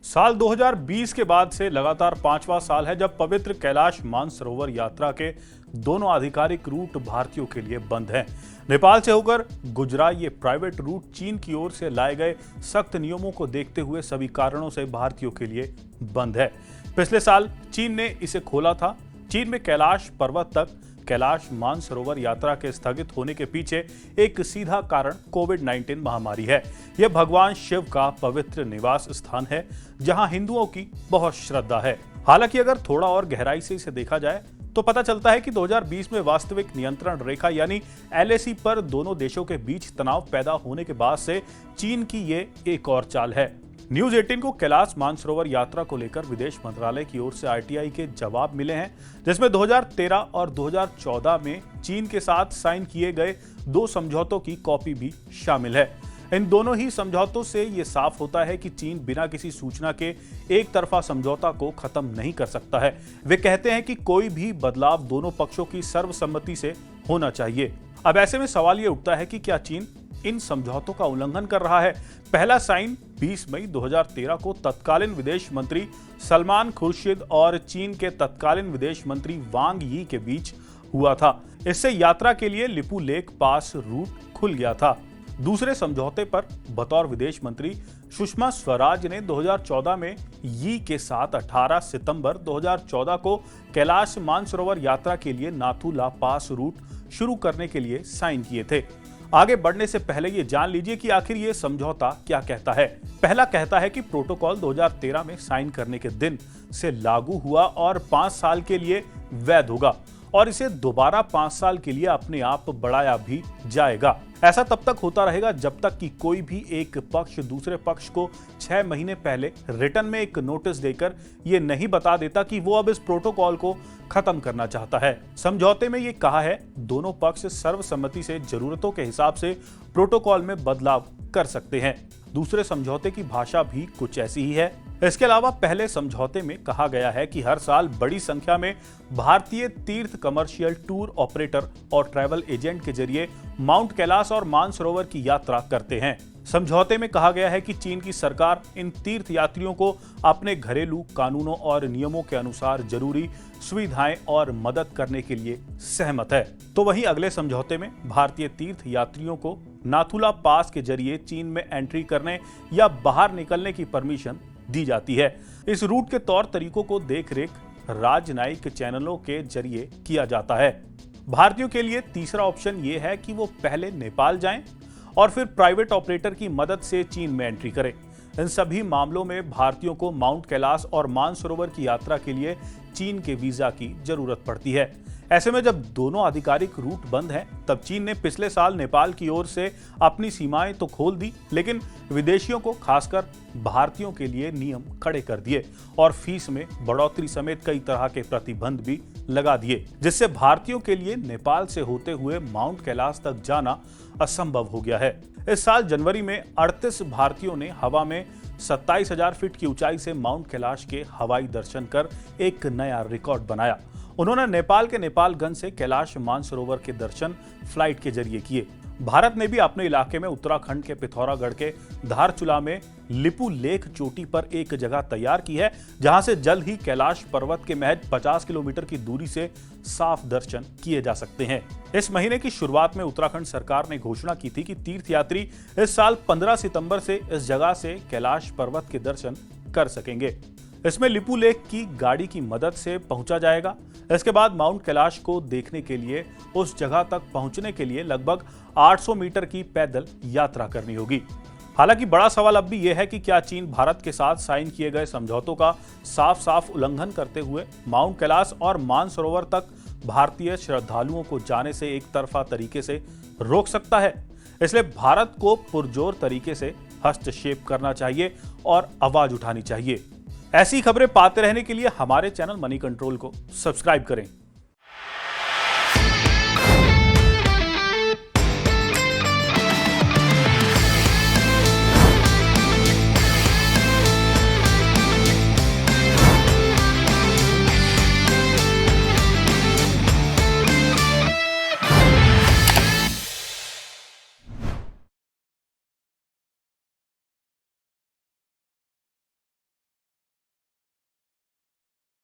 साल 2020 के बाद से लगातार पांचवा साल है जब पवित्र कैलाश मानसरोवर यात्रा के दोनों आधिकारिक रूट भारतीयों के लिए बंद हैं। नेपाल से होकर गुजरा ये प्राइवेट रूट चीन की ओर से लाए गए सख्त नियमों को देखते हुए सभी कारणों से भारतीयों के लिए बंद है। पिछले साल चीन ने इसे खोला था। चीन में कैलाश पर्वत तक कैलाश मानसरोवर यात्रा के स्थगित होने के पीछे एक सीधा कारण कोविड-19 महामारी है। यह भगवान शिव का पवित्र निवास स्थान है जहां हिंदुओं की बहुत श्रद्धा है। हालांकि अगर थोड़ा और गहराई से इसे देखा जाए तो पता चलता है कि 2020 में वास्तविक नियंत्रण रेखा यानी LAC पर दोनों देशों के बीच तनाव पैदा होने के बाद से चीन की ये एक और चाल है। न्यूज 18 को कैलाश मानसरोवर यात्रा को लेकर विदेश मंत्रालय की ओर से RTI के जवाब मिले हैं, जिसमें 2013 और 2014 में चीन के साथ साइन किए गए 2 समझौतों की कॉपी भी शामिल है। इन दोनों ही समझौतों से ये साफ होता है कि चीन बिना किसी सूचना के एक तरफा समझौता को खत्म नहीं कर सकता है। वे कहते हैं कि कोई भी बदलाव दोनों पक्षों की सर्वसम्मति से होना चाहिए। अब ऐसे में सवाल ये उठता है कि क्या चीन इन समझौतों का उल्लंघन कर रहा है? पहला साइन 20 मई 2013 को तत्कालीन विदेश मंत्री सलमान खुर्शीद और चीन के तत्कालीन विदेश मंत्री वांग यी के बीच हुआ था। इससे यात्रा के लिए लिपू लेक पास रूट खुल गया था। दूसरे समझौते पर बतौर विदेश मंत्री सुषमा स्वराज ने 2014 में यी के साथ 18 सितंबर 2014 को कैलाश मानसरोवर यात्रा के लिए नाथू ला पास रूट शुरू करने के लिए साइन किए थे। आगे बढ़ने से पहले ये जान लीजिए कि आखिर ये समझौता क्या कहता है। पहला कहता है कि प्रोटोकॉल 2013 में साइन करने के दिन से लागू हुआ और 5 साल के लिए वैध होगा और इसे दोबारा 5 साल के लिए अपने आप बढ़ाया भी जाएगा। ऐसा तब तक होता रहेगा जब तक कि कोई भी एक पक्ष दूसरे पक्ष को 6 महीने पहले रिटर्न में एक नोटिस देकर ये नहीं बता देता कि वो अब इस प्रोटोकॉल को खत्म करना चाहता है। समझौते में ये कहा है दोनों पक्ष सर्वसम्मति से जरूरतों के हिसाब से प्रोटोकॉल में बदलाव कर सकते हैं। दूसरे समझौते की भाषा भी कुछ ऐसी ही है। इसके अलावा पहले समझौते में कहा गया है कि हर साल बड़ी संख्या में भारतीय तीर्थ कमर्शियल टूर ऑपरेटर और ट्रैवल एजेंट के जरिए माउंट कैलाश और मानसरोवर की यात्रा करते हैं। समझौते में कहा गया है कि चीन की सरकार इन तीर्थ यात्रियों को अपने घरेलू कानूनों और नियमों के अनुसार जरूरी सुविधाएं और मदद करने के लिए सहमत है। तो वहीं अगले समझौते में भारतीय तीर्थ यात्रियों को नाथुला पास के जरिए चीन में एंट्री करने या बाहर निकलने की परमिशन दी जाती है। इस रूट के तौर तरीकों को देखरेख राजनयिक चैनलों के जरिए किया जाता है। भारतीयों के लिए तीसरा ऑप्शन ये है कि वो पहले नेपाल जाएं और फिर प्राइवेट ऑपरेटर की मदद से चीन में एंट्री करें। इन सभी मामलों में भारतीयों को माउंट कैलाश और मानसरोवर की यात्रा के लिए चीन के वीजा की जरूरत पड़ती है। ऐसे में जब दोनों आधिकारिक रूट बंद हैं, तब चीन ने पिछले साल नेपाल की ओर से अपनी सीमाएं तो खोल दी, लेकिन विदेशियों को खासकर भारतीयों के लिए नियम खड़े कर दिए और फीस में बढ़ोतरी समेत कई तरह के प्रतिबंध भी लगा दिए, जिससे भारतीयों के लिए नेपाल से होते हुए माउंट कैलाश तक जाना असंभव हो गया है। इस साल जनवरी में 38 भारतीयों ने हवा में 27,000 फीट की ऊंचाई से माउंट कैलाश के हवाई दर्शन कर एक नया रिकॉर्ड बनाया। उन्होंने नेपाल के नेपालगंज से कैलाश मानसरोवर के दर्शन फ्लाइट के जरिए किए। भारत ने भी अपने इलाके में उत्तराखंड के पिथौरागढ़ के धारचूला में लिपू लेक चोटी पर एक जगह तैयार की है, जहां से जल्द ही कैलाश पर्वत के महज 50 किलोमीटर की दूरी से साफ दर्शन किए जा सकते हैं। इस महीने की शुरुआत में उत्तराखंड सरकार ने घोषणा की थी कि तीर्थयात्री इस साल 15 सितंबर से इस जगह से कैलाश पर्वत के दर्शन कर सकेंगे। इसमें लिपू लेक की गाड़ी की मदद से पहुंचा जाएगा। इसके बाद माउंट कैलाश को देखने के लिए उस जगह तक पहुंचने के लिए लगभग 800 मीटर की पैदल यात्रा करनी होगी। हालांकि बड़ा सवाल अब भी यह है कि क्या चीन भारत के साथ साइन किए गए समझौतों का साफ साफ उल्लंघन करते हुए माउंट कैलाश और मानसरोवर तक भारतीय श्रद्धालुओं को जाने से एक तरफा तरीके से रोक सकता है? इसलिए भारत को पुरजोर तरीके से हस्तक्षेप करना चाहिए और आवाज उठानी चाहिए। ऐसी खबरें पाते रहने के लिए हमारे चैनल मनी कंट्रोल को सब्सक्राइब करें।